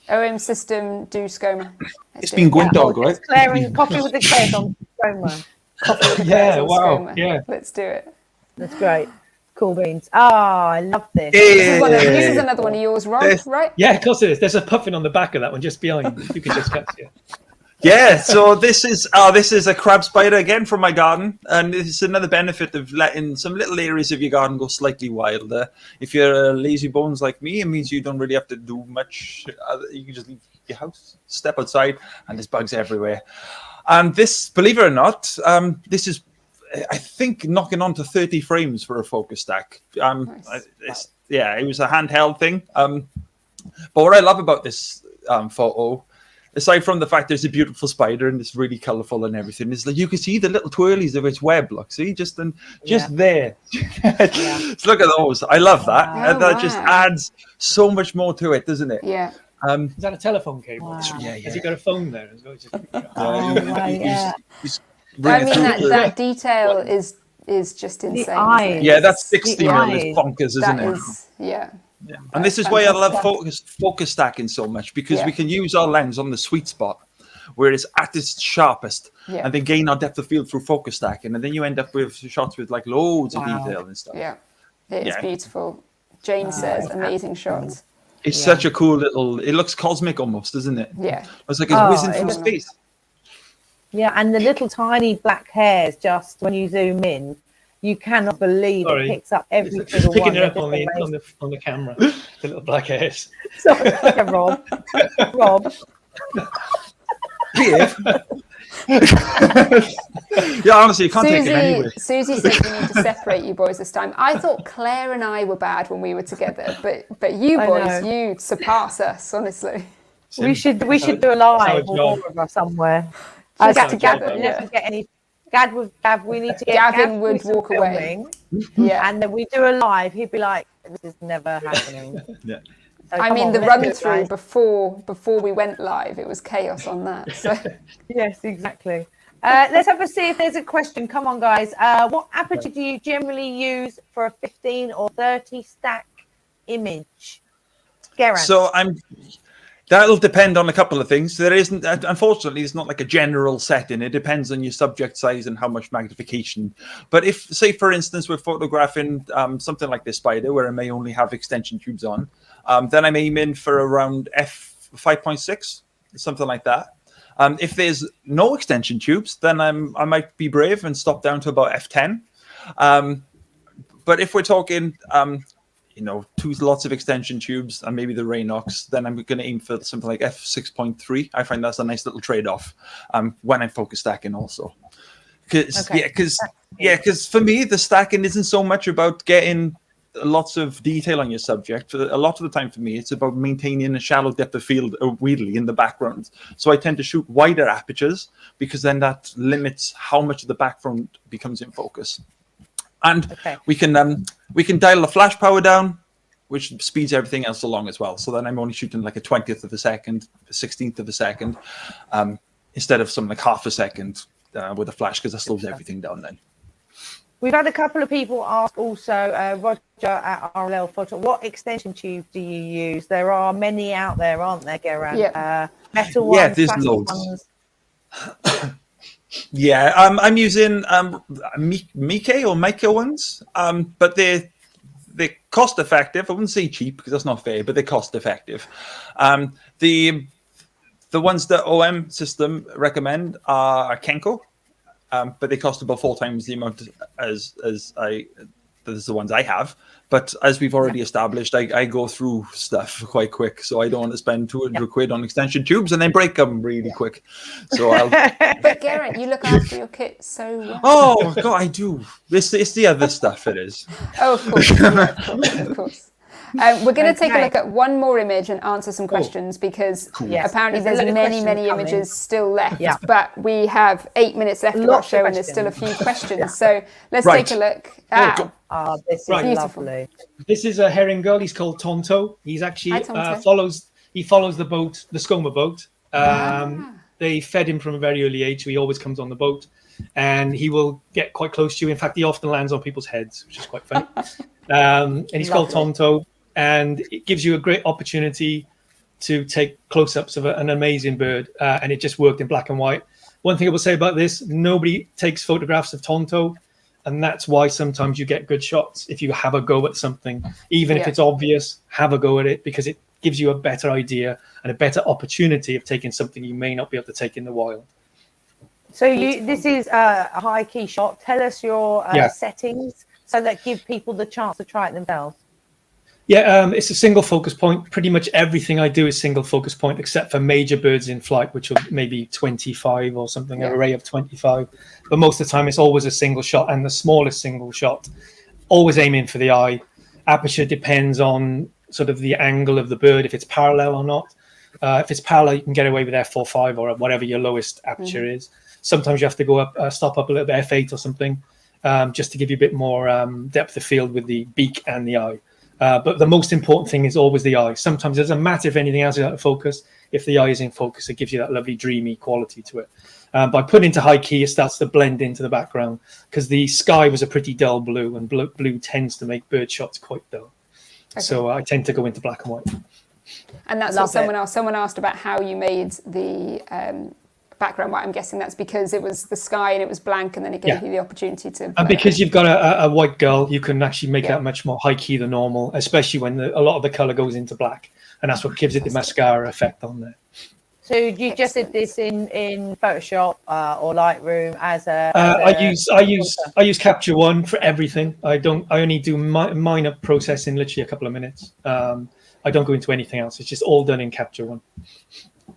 OM System do Skomer. It's been good dog, right? Claire and coffee with the Claires on Skomer. Coffee with the Claires on Skomer. Yeah. Let's do it. That's great. Cool beans. Oh, I love this. This is another one of yours, Rob, right? Yeah, of course it is. There's a puffin on the back of that one just behind. You can just catch it. Yeah, so this is a crab spider again from my garden, and it's another benefit of letting some little areas of your garden go slightly wilder. If you're lazy bones like me, it means you don't really have to do much. You can just leave your house, step outside, and there's bugs everywhere. And this, believe it or not, this is, I think, knocking on to 30 frames for a focus stack. Nice. It was a handheld thing. But what I love about this photo, aside from the fact there's a beautiful spider and it's really colourful and everything, is like you can see the little twirlies of its web. Look, see, just there. So look at those. I love that. Wow. That just adds so much more to it, doesn't it? Yeah. Is that a telephone cable? Wow. Yeah. Has he got a phone there as well? He's I really mean, that detail is just insane. eyes. Yeah, that's 60 mil eyes. is bonkers, isn't it? Yeah. And this is why I love focus stacking so much, because we can use our lens on the sweet spot where it's at its sharpest and then gain our depth of field through focus stacking. And then you end up with shots with like loads of detail and stuff. Yeah, it is beautiful. Jane says, amazing shots. It's such a cool little, it looks cosmic almost, doesn't it? Yeah. It's like it's whizzing through space. Yeah, and the little tiny black hairs, just when you zoom in, you cannot believe it picks up every single one. Picking it up on the camera, the little black hairs. Sorry, Rob. Yeah, honestly, you can't take it anyway. Susie said we need to separate you boys this time. I thought Claire and I were bad when we were together, but you boys, you surpass us, honestly. We should do a live with all of us somewhere. Get together. We need to get Gavin would walk away. Yeah, and then we do a live. He'd be like, "This is never happening." Yeah. So I mean, the run through before we went live, it was chaos on that. So. Yes, exactly. Let's have a see if there's a question. Come on, guys. What aperture do you generally use for a 15 or 30 stack image? Geraint. So that'll depend on a couple of things. There isn't, unfortunately, it's not like a general setting. It depends on your subject size and how much magnification. But if, say, for instance, we're photographing something like this spider, where I may only have extension tubes on, then I'm aiming for around f5.6, something like that. If there's no extension tubes, then I might be brave and stop down to about f10. But if we're talking lots of extension tubes and maybe the Raynox, then I'm going to aim for something like f6.3. I find that's a nice little trade-off when I'm focus stacking also. Because for me, the stacking isn't so much about getting lots of detail on your subject. A lot of the time for me, it's about maintaining a shallow depth of field weirdly in the background. So I tend to shoot wider apertures because then that limits how much of the background becomes in focus. And we can dial the flash power down, which speeds everything else along as well. So then I'm only shooting like a 20th of a second, a 16th of a second, instead of something like half a second with a flash, because that slows everything down then. We've had a couple of people ask also, Roger at RLL Photo, what extension tube do you use? There are many out there, aren't there, Geraint? Yeah. Metal ones, yeah, there's plastic loads. ones. Yeah, I'm using Miko ones, but they're cost effective. I wouldn't say cheap because that's not fair, but they're cost effective. The ones that OM System recommend are Kenko, but they cost about 4 times the amount as the ones I have. But as we've already established, I go through stuff quite quick, so I don't want to spend 200 quid on extension tubes and then break them really quick. So But Geraint, you look after your kit so well. Oh God, I do. It's the other stuff. It is. Oh, of course, of course. We're going to take a look at one more image and answer some questions because apparently there's many images still left. Yeah. But we have 8 minutes left of our show and there's still a few questions. So let's take a look. This is lovely. This is a herring gull. He's called Tonto. He's actually follows the boat, the Skomer boat. They fed him from a very early age, so he always comes on the boat, and he will get quite close to you. In fact, he often lands on people's heads, which is quite funny. And he's called Tonto, and it gives you a great opportunity to take close-ups of an amazing bird, and it just worked in black and white. One thing I will say about this, nobody takes photographs of Tonto, and that's why sometimes you get good shots if you have a go at something. Even if it's obvious, have a go at it, because it gives you a better idea and a better opportunity of taking something you may not be able to take in the wild. So this is a high key shot. Tell us your settings so that give people the chance to try it themselves. Yeah, it's a single focus point. Pretty much everything I do is single focus point, except for major birds in flight, which are maybe 25 or something, an array of 25. But most of the time, it's always a single shot, and the smallest single shot. Always aiming for the eye. Aperture depends on sort of the angle of the bird, if it's parallel or not. If it's parallel, you can get away with f4.5 or whatever your lowest aperture is. Sometimes you have to go up, stop up a little bit, f8 or something, just to give you a bit more depth of field with the beak and the eye. But the most important thing is always the eye. Sometimes it doesn't matter if anything else is out of focus. If the eye is in focus, it gives you that lovely dreamy quality to it. By putting into high key, it starts to blend into the background because the sky was a pretty dull blue, and blue tends to make bird shots quite dull. Okay. So I tend to go into black and white. And that's what someone asked about how you made the background white. I'm guessing that's because it was the sky and it was blank, and then it gave you the opportunity to. And because you've got a white gull, you can actually make that much more high key than normal, especially when a lot of the color goes into black, and that's what gives it the mascara effect on there. So you just did this in Photoshop or Lightroom as a? I use Capture One for everything. I only do minor processing, literally a couple of minutes. I don't go into anything else. It's just all done in Capture One.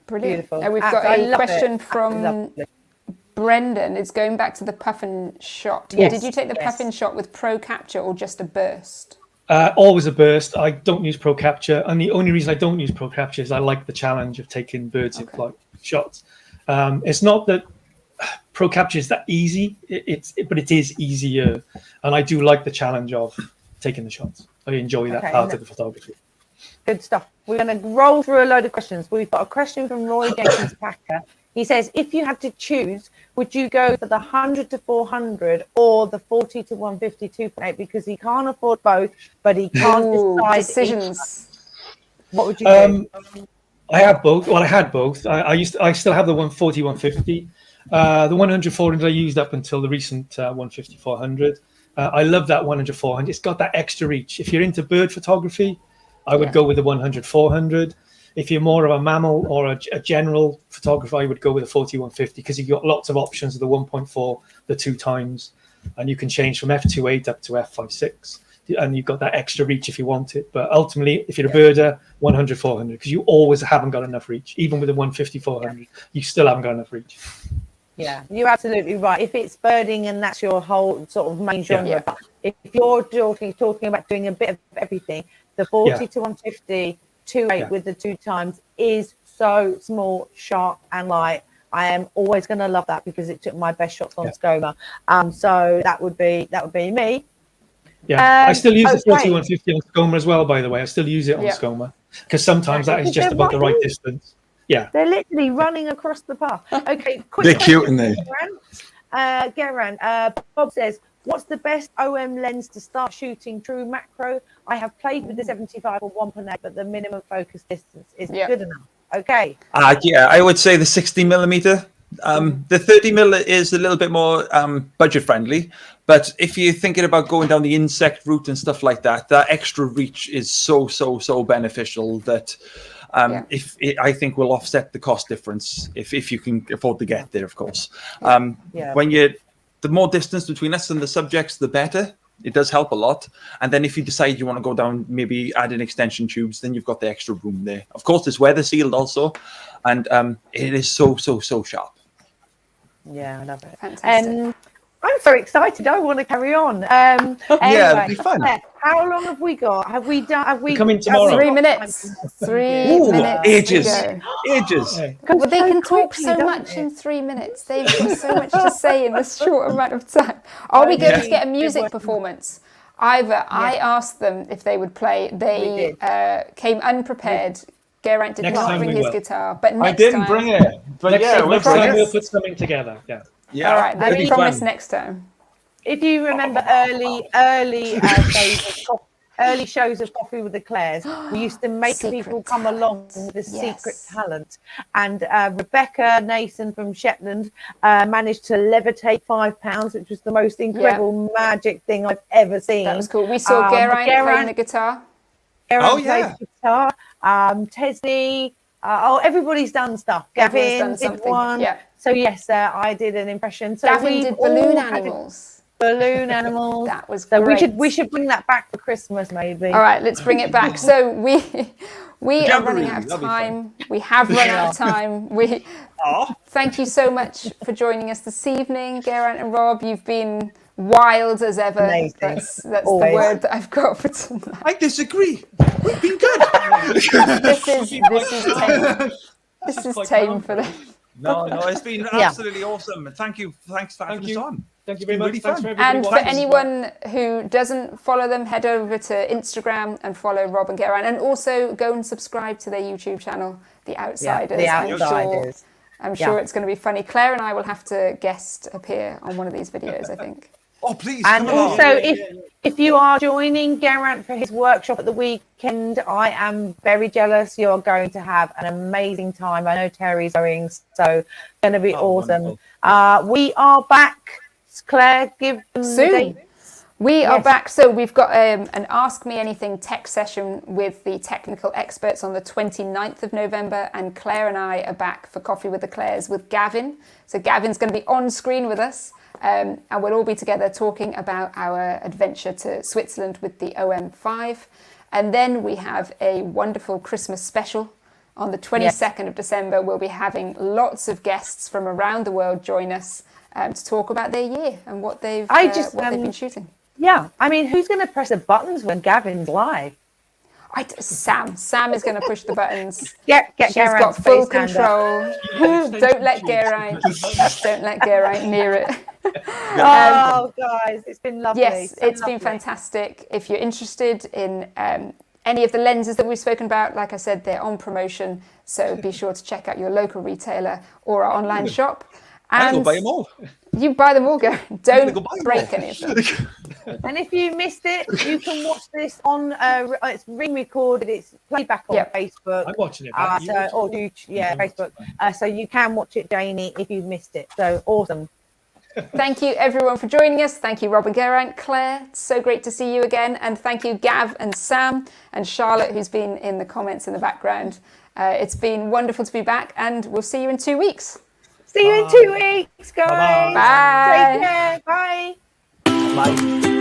Brilliant. Beautiful. And we've got a question from Brendan. It's going back to the puffin shot. Yes. Did you take the puffin shot with Pro Capture or just a burst? Always a burst. I don't use Pro Capture, and the only reason I don't use Pro Capture is I like the challenge of taking birds in flight shots. It's not that Pro Capture is that easy, but it is easier, and I do like the challenge of taking the shots. I enjoy that part of the photography. Good stuff. We're going to roll through a load of questions. We've got a question from Roy Jenkins Packer. He says, if you had to choose, would you go for the 100 to 400 or the 40 to 150 2.8? Because he can't afford both, but he can't decide. Decisions. What would you do? I have both. Well, I had both. I still have the 140 150. The 100 400 I used up until the recent 150 400. I love that 100 400. It's got that extra reach. If you're into bird photography, I would go with the 100 400. If you're more of a mammal or a general photographer, I would go with the 40 150 because you've got lots of options of the 1.4, the 2 times, and you can change from f2.8 up to f5.6, and you've got that extra reach if you want it. But ultimately, if you're a birder, 100 400 because you always haven't got enough reach. Even with the 150 400, you still haven't got enough reach. Yeah, you're absolutely right. If it's birding and that's your whole sort of main genre, Yeah. but if you're talking about doing a bit of everything, the 40 to 150, 2.8 with the 2 times is so small, sharp, and light. I am always going to love that because it took my best shots on Skoma. So that would be me. Yeah, I still use the okay. 4150 on Skoma as well, by the way. I still use it on Skoma because sometimes that is just about the right distance. Yeah. They're literally running across the path. Okay, quick They're question. cute, aren't they? Geraint, Bob says, what's the best OM lens to start shooting true macro? I have played with the 75 or 1.8, but the minimum focus distance is good enough. Okay. Yeah, I would say the 60mm. The 30mm is a little bit more budget friendly, but if you're thinking about going down the insect route and stuff like that, that extra reach is so beneficial that I think will offset the cost difference if you can afford to get there, of course. The more distance between us and the subjects, the better. It does help a lot. And then if you decide you want to go down, maybe add in extension tubes, then you've got the extra room there. Of course, it's weather sealed also, and it is so sharp. Yeah, I love it. Fantastic. I'm so excited. I want to carry on. Yeah, it'll be fun. How long have we got? Have we coming tomorrow? 3 minutes. 3 minutes. Ages. Yeah. Well, they can talk so much in 3 minutes. They've got so much to say in this short amount of time. Are we going to get a music performance? I asked them if they would play. They came unprepared. Geraint did not bring his guitar, but next time... I didn't bring it, but next time we'll put something together. Yeah. All right, I promise next time. If you remember early shows of Coffee with the Claires, we used to make people come along with the secret talent. And Rebecca Nason from Shetland managed to levitate 5 pounds, which was the most incredible magic thing I've ever seen. That was cool. We saw Geraint playing the guitar. Geraint played the guitar. Tesney. Everybody's done stuff. Gavin did one. Yeah. So yes, I did an impression. So Gavin did balloon animals. Balloon animals. That was great. So we should bring that back for Christmas, maybe. All right, let's bring it back. So we are running out of time. We have run out of time. Thank you so much for joining us this evening, Geraint and Rob. You've been wild as ever. Amazing. That's the word that I've got for tonight. I disagree. We've been good. This is tame. This is tame for them. No, it's been absolutely awesome. Thanks for having us on. Thank you very much. Really Thanks for and for anyone who doesn't follow them, head over to Instagram and follow Rob and Geraint, and also go and subscribe to their YouTube channel, The Outsiders. The Outsiders. I'm sure it's going to be funny. Claire and I will have to guest appear on one of these videos, I think. Oh, please. And also, if you are joining Geraint for his workshop at the weekend, I am very jealous. You're going to have an amazing time. I know Terry's going, so it's going to be awesome. We are back. Claire, give them soon. We are back. So we've got an Ask Me Anything tech session with the technical experts on the 29th of November, and Claire and I are back for Coffee with the Claires with Gavin. So Gavin's going to be on screen with us. And we'll all be together talking about our adventure to Switzerland with the OM5. And then we have a wonderful Christmas special on the 22nd of December. We'll be having lots of guests from around the world join us to talk about their year and what they've been shooting. Yeah, I mean, who's going to press the buttons when Gavin's live? Sam is going to push the buttons. She's got full control. Don't let Geraint near it. Oh, guys, it's been lovely. Yes, it's been fantastic. If you're interested in any of the lenses that we've spoken about, like I said, they're on promotion. So be sure to check out your local retailer or our online shop. I will buy them all. You buy them all, Geraint. Don't break any of them. And if you missed it, you can watch this on it's ring recorded. It's played back on Facebook. I'm watching it. Facebook. So you can watch it, Janie, if you missed it. So awesome. Thank you, everyone, for joining us. Thank you, Rob and Geraint. Claire, it's so great to see you again. And thank you, Gav and Sam and Charlotte, who's been in the comments in the background. It's been wonderful to be back, and we'll see you in 2 weeks. See you in 2 weeks, guys. Bye. Take care. Bye. Bye.